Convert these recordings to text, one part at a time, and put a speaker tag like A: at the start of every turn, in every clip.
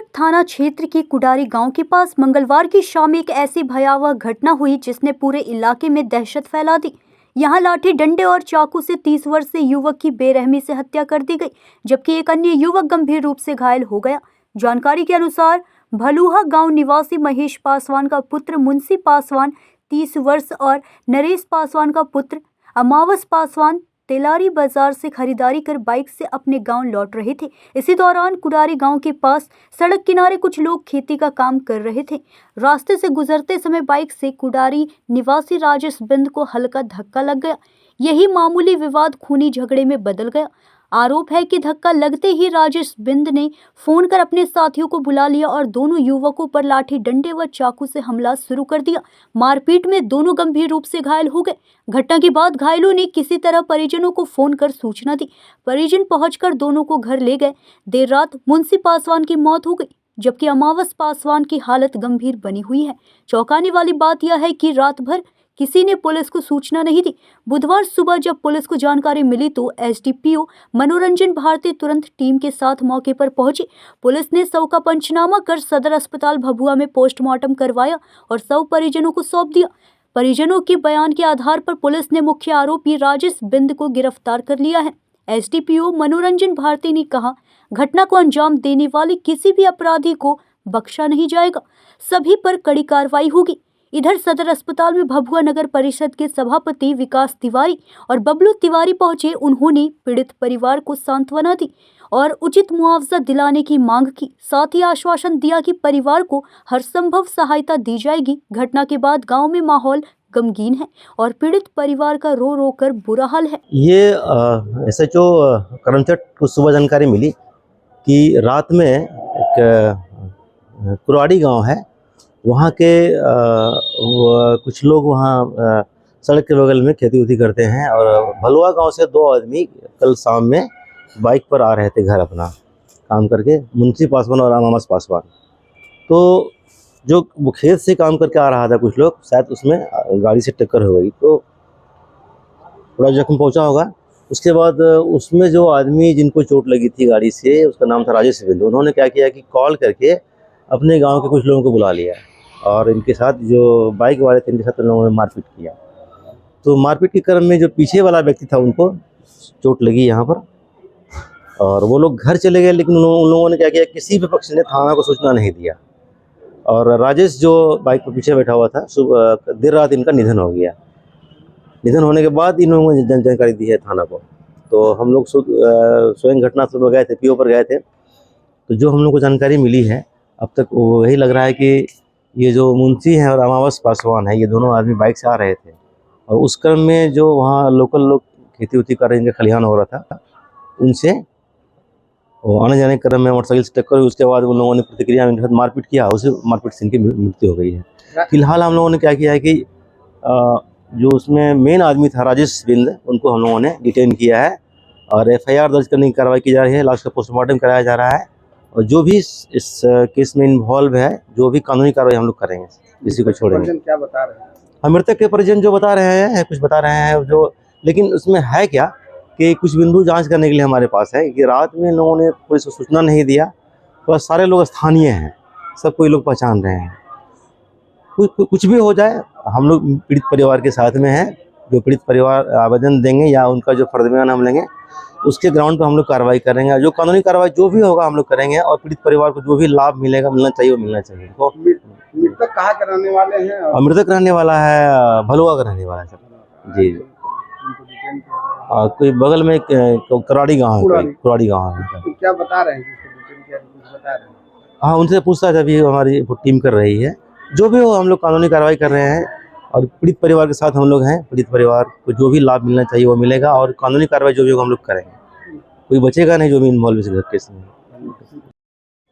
A: मेरठ थाना क्षेत्र के कुडारी गांव के पास मंगलवार की शाम एक ऐसी भयावह घटना हुई जिसने पूरे इलाके में दहशत फैला दी। यहां लाठी डंडे और चाकू से 30 वर्षीय युवक की बेरहमी से हत्या कर दी गई, जबकि एक अन्य युवक गंभीर रूप से घायल हो गया। जानकारी के अनुसार भलुहा गांव निवासी महेश पासवान का पुत्र मुंशी पासवान 30 वर्ष और नरेश पासवान का पुत्र अमावस पासवान तेलारी बाजार से खरीदारी कर बाइक से अपने गांव लौट रहे थे। इसी दौरान कुडारी गांव के पास सड़क किनारे कुछ लोग खेती का काम कर रहे थे। रास्ते से गुजरते समय बाइक से कुडारी निवासी राजेश बिंद को हल्का धक्का लग गया। यही मामूली विवाद खूनी झगड़े में बदल गया। आरोप है कि धक्का लगते ही राजेश बिंद ने फोन कर अपने साथियों को बुला लिया और दोनों युवकों पर लाठी डंडे व चाकू से हमला शुरू कर दिया। मारपीट में दोनों गंभीर रूप से घायल हो गए। घटना के बाद घायलों ने किसी तरह परिजनों को फोन कर सूचना दी। परिजन पहुंचकर दोनों को घर ले गए। देर रात मुंशी पासवान की मौत हो गई, जबकि अमावस पासवान की हालत गंभीर बनी हुई है। चौंकाने वाली बात यह है कि रात भर किसी ने पुलिस को सूचना नहीं दी। बुधवार सुबह जब पुलिस को जानकारी मिली तो एसडीपीओ मनोरंजन भारती तुरंत टीम के साथ मौके पर पहुंची। पुलिस ने शव का पंचनामा कर सदर अस्पताल भभुआ में पोस्टमार्टम करवाया और शव परिजनों को सौंप दिया। परिजनों के बयान के आधार पर पुलिस ने मुख्य आरोपी राजेश बिंद को गिरफ्तार कर लिया है। एसडीपीओ मनोरंजन भारती ने कहा, घटना को अंजाम देने वाले किसी भी अपराधी को बख्शा नहीं जाएगा, सभी पर कड़ी कार्रवाई होगी। इधर सदर अस्पताल में भभुआ नगर परिषद के सभापति विकास तिवारी और बबलू तिवारी पहुंचे। उन्होंने पीड़ित परिवार को सांत्वना दी और उचित मुआवजा दिलाने की मांग की। साथ ही आश्वासन दिया कि परिवार को हर संभव सहायता दी जाएगी। घटना के बाद गांव में माहौल गमगीन है और पीड़ित परिवार का रो रो कर बुरा हाल है।
B: ये एसएचओ करमचट को सुबह जानकारी मिली कि रात में एक कुराड़ी गांव है, वहाँ के कुछ लोग वहाँ सड़क के बगल में खेती उती करते हैं और भलुआ गांव से दो आदमी कल शाम में बाइक पर आ रहे थे घर अपना काम करके, मुंशी पासवान और अमावस पासवान। तो जो वो खेत से काम करके आ रहा था कुछ लोग, शायद उसमें गाड़ी से टक्कर हो गई तो थोड़ा जख्म पहुंचा होगा। उसके बाद उसमें जो आदमी जिनको चोट लगी थी गाड़ी से, उसका नाम था राजेश बिंद। उन्होंने क्या किया कि कॉल करके अपने गांव के कुछ लोगों को बुला लिया और इनके साथ जो बाइक वाले थे इनके साथ उन लोगों ने मारपीट किया। तो मारपीट के क्रम में जो पीछे वाला व्यक्ति था उनको चोट लगी यहाँ पर और वो लोग घर चले गए, लेकिन उन लोगों ने क्या किया, किसी भी पक्ष ने थाना को सूचना नहीं दिया। और राजेश जो बाइक पर पीछे बैठा हुआ था, सुबह देर रात इनका निधन हो गया। निधन होने के बाद इन लोगों ने जानकारी दी है थाना को। तो हम लोग स्वयं घटनास्थल पर गए थे, पीओ पर गए थे। तो जो हम लोग को जानकारी मिली है अब तक वो यही लग रहा है कि ये जो मुंशी हैं और अमावस पासवान है, ये दोनों आदमी बाइक से आ रहे थे और उस क्रम में जो वहाँ लोकल लोग खेती उती कर रहे, इनका खलिहान हो रहा था, उनसे वो आने जाने के क्रम में मोटरसाइकिल से टक्कर हुई। उसके बाद उन लोगों ने प्रतिक्रिया में इनके साथ मारपीट किया, उसी मारपीट से इनकी मृत्यु हो गई है। फिलहाल हम लोगों ने क्या किया है कि जो उसमें मेन आदमी था राजेश बिंद, उनको हम लोगों ने डिटेन किया है और FIR दर्ज करने की कार्रवाई की जा रही है। लाश का पोस्टमार्टम कराया जा रहा है और जो भी इस केस में इन्वॉल्व है, जो भी कानूनी कार्रवाई हम लोग करेंगे, किसी को छोड़ेंगे।
C: क्या बता रहे हैं?
B: हम मृतक के परिजन जो बता रहे हैं, कुछ बता रहे हैं जो, लेकिन उसमें है क्या कि कुछ बिंदु जांच करने के लिए हमारे पास है कि रात में लोगों ने पुलिस को सूचना नहीं दिया। तो सारे लोग स्थानीय हैं, सब कोई लोग पहचान रहे हैं। कुछ भी हो जाए, हम लोग पीड़ित परिवार के साथ में हैं। जो पीड़ित परिवार आवेदन देंगे या उनका जो फर्द बयान हम लेंगे, उसके ग्राउंड पर हम लोग कार्रवाई करेंगे। जो कानूनी कार्रवाई जो भी होगा हम लोग करेंगे और पीड़ित परिवार को जो भी लाभ मिलेगा, मिलना चाहिए, वो मिलना चाहिए। तो
C: मृतक कहाँ के रहने वाले हैं?
B: मृतक रहने वाला है भलुआ का रहने वाला है सर जी। कोई बगल में कुराड़ी गाँव है।
C: तो क्या बता रहे हैं?
B: हाँ, उनसे पूछता था, अभी हमारी टीम कर रही है। जो भी हो हम लोग कानूनी कार्रवाई कर रहे हैं और पीड़ित परिवार के साथ हम लोग हैं। पीड़ित परिवार को जो भी लाभ मिलना चाहिए वो मिलेगा और कानूनी कार्रवाई जो भी होगा हम लोग करेंगे। कोई बचेगा नहीं जो भी इन्वॉल्व इस केस में।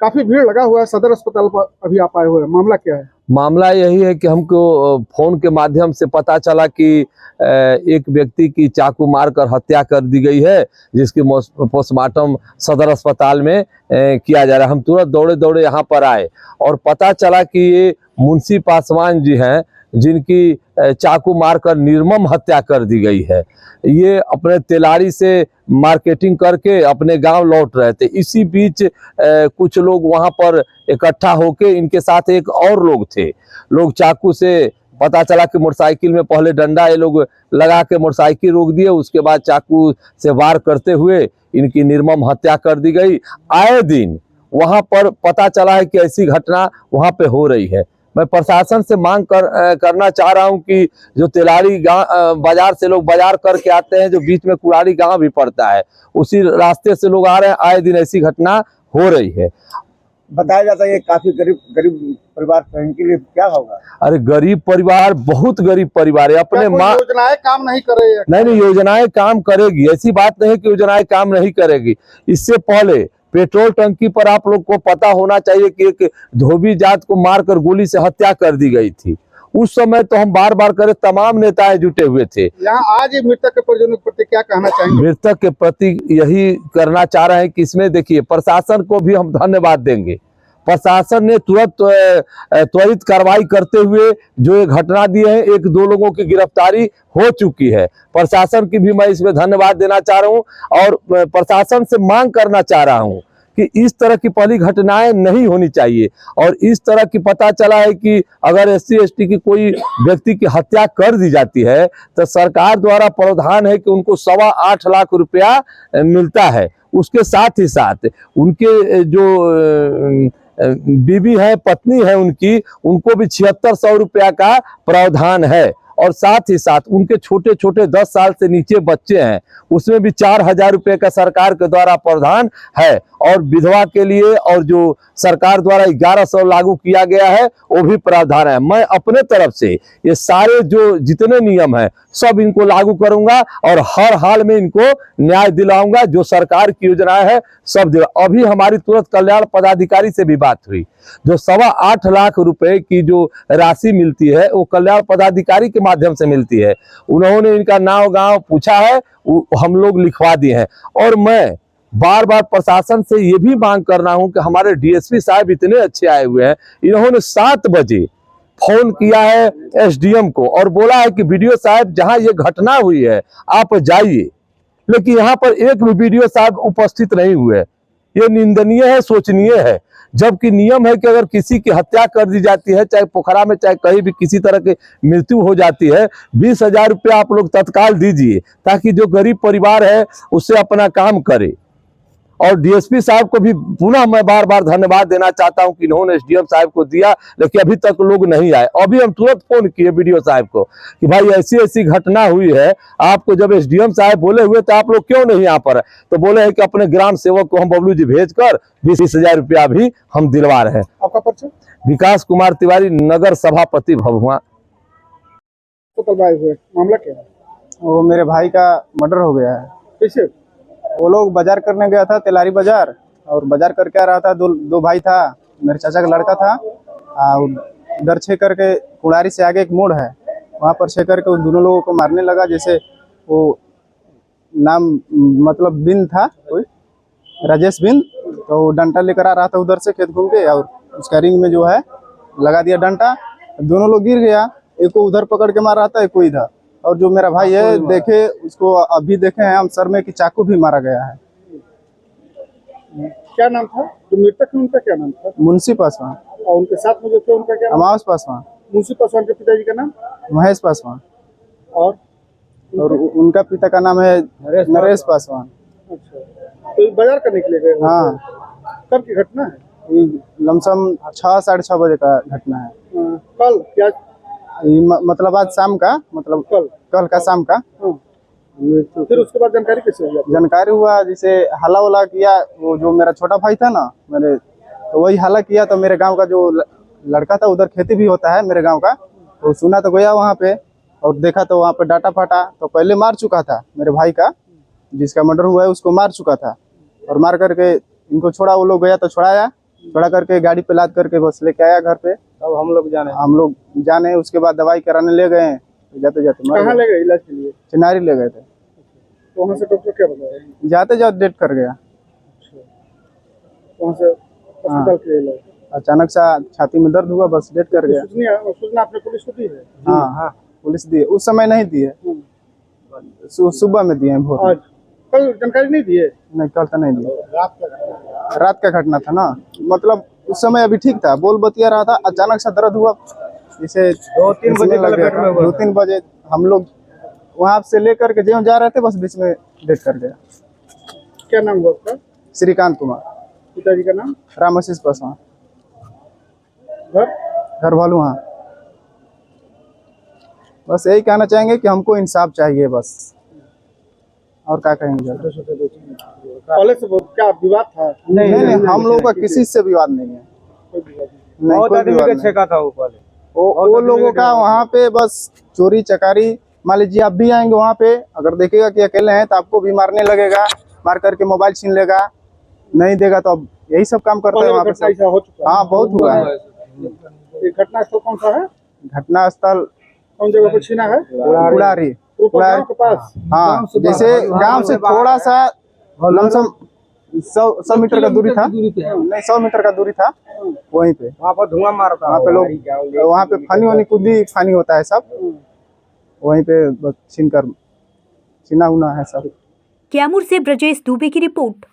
C: काफी भीड़ लगा हुआ है सदर अस्पताल पर, अभी आप आए हुए हैं, मामला क्या है?
D: मामला यही है कि हमको फोन के माध्यम से पता चला कि एक व्यक्ति की चाकू मारकर हत्या कर दी गई है, जिसकी पोस्टमार्टम सदर अस्पताल में किया जा रहा है। हम तुरंत दौड़े दौड़े यहाँ पर आए और पता चला कि ये मुंशी पासवान जी हैं, जिनकी चाकू मारकर निर्मम हत्या कर दी गई है। ये अपने तेलारी से मार्केटिंग करके अपने गांव लौट रहे थे। इसी बीच कुछ लोग वहां पर इकट्ठा होके, इनके साथ एक और लोग थे, लोग चाकू से, पता चला कि मोटरसाइकिल में पहले डंडा ये लोग लगा के मोटरसाइकिल रोक दिए, उसके बाद चाकू से वार करते हुए इनकी निर्मम हत्या कर दी गई। आए दिन वहां पर पता चला है कि ऐसी घटना वहां पे हो रही है। मैं प्रशासन से मांग करना चाह रहा हूं कि जो तेलारी गांव बाजार से लोग बाजार करके आते हैं, जो बीच में कुड़ारी गांव भी पड़ता है, उसी रास्ते से लोग आ रहे हैं, आए दिन ऐसी घटना हो रही है।
C: बताया जाता है ये काफी गरीब परिवार है, इनके लिए क्या होगा?
D: अरे गरीब परिवार, बहुत गरीब परिवार है। अपने माँ
C: योजनाएं काम नहीं कर रही है?
D: नहीं, योजनाएं काम करेगी, ऐसी बात नहीं कि योजनाएं काम नहीं करेगी। इससे पहले पेट्रोल टंकी पर आप लोग को पता होना चाहिए कि एक धोबी जात को मारकर गोली से हत्या कर दी गई थी। उस समय तो हम बार बार करे, तमाम नेताएं जुटे हुए थे।
C: यहाँ आज मृतक के परिजनों के प्रति क्या कहना चाहेंगे?
D: मृतक के प्रति यही करना चाह रहे हैं कि इसमें देखिए, प्रशासन को भी हम धन्यवाद देंगे। प्रशासन ने तुरंत त्वरित कार्रवाई करते हुए जो ये घटना दी है, एक दो लोगों की गिरफ्तारी हो चुकी है। प्रशासन की भी मैं इसमें धन्यवाद देना चाह रहा हूं और प्रशासन से मांग करना चाह रहा हूं कि इस तरह की पहली घटनाएं नहीं होनी चाहिए। और इस तरह की पता चला है कि अगर SC ST की कोई व्यक्ति की हत्या कर दी जाती है तो सरकार द्वारा प्रावधान है कि उनको 8.25 लाख रुपया मिलता है। उसके साथ ही साथ उनके जो बीवी है, पत्नी है उनको भी 7600 रुपया का प्रावधान है। और साथ ही साथ उनके छोटे छोटे 10 साल से नीचे बच्चे हैं, उसमें भी 4000 रुपये का सरकार के द्वारा प्रावधान है। और विधवा के लिए और जो सरकार द्वारा 1100 लागू किया गया है, वो भी प्रावधान है। मैं अपने तरफ से ये सारे जो जितने नियम हैं सब इनको लागू करूंगा और हर हाल में इनको न्याय दिलाऊंगा। जो सरकार की योजना है सब दिला। अभी हमारी तुरंत कल्याण पदाधिकारी से भी बात हुई, जो 8.25 लाख रुपए की जो राशि मिलती है वो कल्याण पदाधिकारी के माध्यम से मिलती है। उन्होंने इनका नाम गांव पूछा है, हम लोग लिखवा दिए हैं। और मैं बार बार प्रशासन से ये भी मांग कर रहा हूं कि हमारे DSP साहब इतने अच्छे आए हुए हैं, इन्होंने 7 बजे फोन किया है SDM को और बोला है कि BDO साहब जहां ये घटना हुई है आप जाइए, लेकिन यहाँ पर एक भी BDO साहब उपस्थित नहीं हुए। ये निंदनीय है, शोचनीय है। जबकि नियम है कि अगर किसी की हत्या कर दी जाती है, चाहे पोखरा में चाहे कहीं भी किसी तरह की मृत्यु हो जाती है, 20,000 रुपया आप लोग तत्काल दीजिए ताकि जो गरीब परिवार है उससे अपना काम करे। और DSP साहब को भी पुनः मैं बार बार धन्यवाद देना चाहता हूं कि इन्होंने SDM साहब को दिया, लेकिन अभी तक लोग नहीं आए। अभी हम तुरंत फोन किए BDO साहब को कि भाई ऐसी ऐसी घटना हुई है, आपको जब SDM साहब बोले हुए तो आप लोग क्यों नहीं यहाँ पर है? तो बोले हैं कि अपने ग्राम सेवक को हम बबलू जी भेज कर 20,000 रुपया भी हम दिलवा रहे हैं।
C: आपका परिचय?
D: विकास कुमार तिवारी, नगर सभापति भभुआ।
C: मामला क्या है?
E: वो मेरे भाई का मर्डर हो गया है।
C: कैसे?
E: वो लोग बाजार करने गया था, तेलारी बाजार, और बाजार करके आ रहा था। दो भाई था, मेरे चाचा का लड़का था। उधर छे करके कुड़ारी से आगे एक मोड़ है, वहाँ पर छे करके उन दोनों लोगों को मारने लगा। जैसे वो नाम मतलब बिंद था, कोई राजेश बिंद, तो वो डंडा लेकर आ रहा था उधर से खेत घूम के, और उसका रिंग में जो है लगा दिया डंडा। दोनों लोग गिर गया, एक को उधर पकड़ के मार रहा था, एक को इधर। और जो मेरा भाई है, देखे उसको अभी देखे हैं हम सर में कि चाकू भी मारा गया है।
C: क्या नाम था जो मृतक है, उनका क्या नाम था?
E: मुंशी पासवान।
C: और उनके साथ में जो थे उनका क्या नाम?
E: अमावस पासवान।
C: मुंशी पासवान के पिताजी का नाम?
E: महेश पासवान।
C: और
E: उनका पिता का नाम है नरेश पासवान।
C: अच्छा, तो ये बाजार करने के लिए गए?
E: हाँ।
C: कब की घटना है?
E: ये लमसम 6 साढ़े 6 बजे का घटना है।
C: कल क्या?
E: मतलब आज शाम का, मतलब कल का शाम का।
C: फिर उसके बाद जानकारी कैसे हुई?
E: जानकारी हुआ, जैसे हल्ला वला किया वो जो मेरा छोटा भाई था ना, मैंने तो वही हल्ला किया। तो मेरे गांव का जो लड़का था, उधर खेती भी होता है मेरे गांव का, तो सुना तो गया वहाँ पे और देखा तो वहाँ पे डाटा फाटा। तो पहले मार चुका था मेरे भाई का, जिसका मर्डर हुआ है उसको मार चुका था, और मार करके इनको छोड़ा। वो लोग गया तो छोड़ा करके गाड़ी पे लाद करके बस लेके आया घर पे। अब हम लोग जाने उसके बाद दवाई कराने ले गए। जाते
C: कहाँ ले गए इलाज के लिए?
E: चिनारी ले गए थे।
C: तो वहाँ से डॉक्टर क्या बताया?
E: जाते डेट कर गया।
C: वहाँ से अस्पताल के लिए
E: अचानक सा छाती में दर्द हुआ, बस डेट कर गया।
C: सूचना आपने पुलिस को दी है?
E: हाँ। पुलिस दिए, उस समय नहीं दिए, सुबह में दिए हैं भोर में।
C: आज कल जानकारी नहीं दी है?
E: नहीं, कल तो नहीं दिए, रात का घटना था ना, मतलब उस समय अभी ठीक था, बोल बतिया रहा था, अचानक से दर्द हुआ, जैसे 2-3 बजे हम लोग वहां से लेकर के जो जा रहे थे, बस बीच में डेथ कर गया।
C: क्या नाम हुआ आपका?
E: श्रीकांत कुमार,
C: पिताजी का नाम?
E: रामाशीष पासवान,
C: घर?
E: घर वालू। हाँ, बस यही कहना चाहेंगे कि हमको इंसाफ चाहिए, बस और क्या कहेंगे।
C: पहले से क्या विवाद था?
E: नहीं, हम लोगों का किसी से विवाद नहीं है।
C: कोई विवाद नहीं।
E: नहीं, कोई विवाद नहीं।
F: था वो पहले
E: वो लोगों का वहाँ पे बस चोरी चकारी। मान लीजिए आप भी आएंगे वहाँ पे, अगर देखेगा कि अकेले हैं तो आपको भी मारने लगेगा, मार करके मोबाइल छीन लेगा, नहीं देगा तो अब यही सब काम करते हैं वहाँ पे सब।
C: हो चुका है?
E: हाँ, बहुत हुआ है।
C: ये घटना स्थल कौन सा है?
E: घटना स्थल
C: कौन जगह पर छीना है?
E: कुड़ारी
C: गाँव के पास?
E: हाँ, जैसे गांव से थोड़ा सा लमसम 100 मीटर का दूरी था, नहीं 100 मीटर का दूरी था, वहीं पे
F: वहाँ पर धुआं मारता,
E: वहाँ पे लोग, वहाँ पे फानी वानी कूदी फानी होता है सब, वहीं पे बस छीना उना है सब।
A: कैमूर से ब्रजेश दुबे की रिपोर्ट।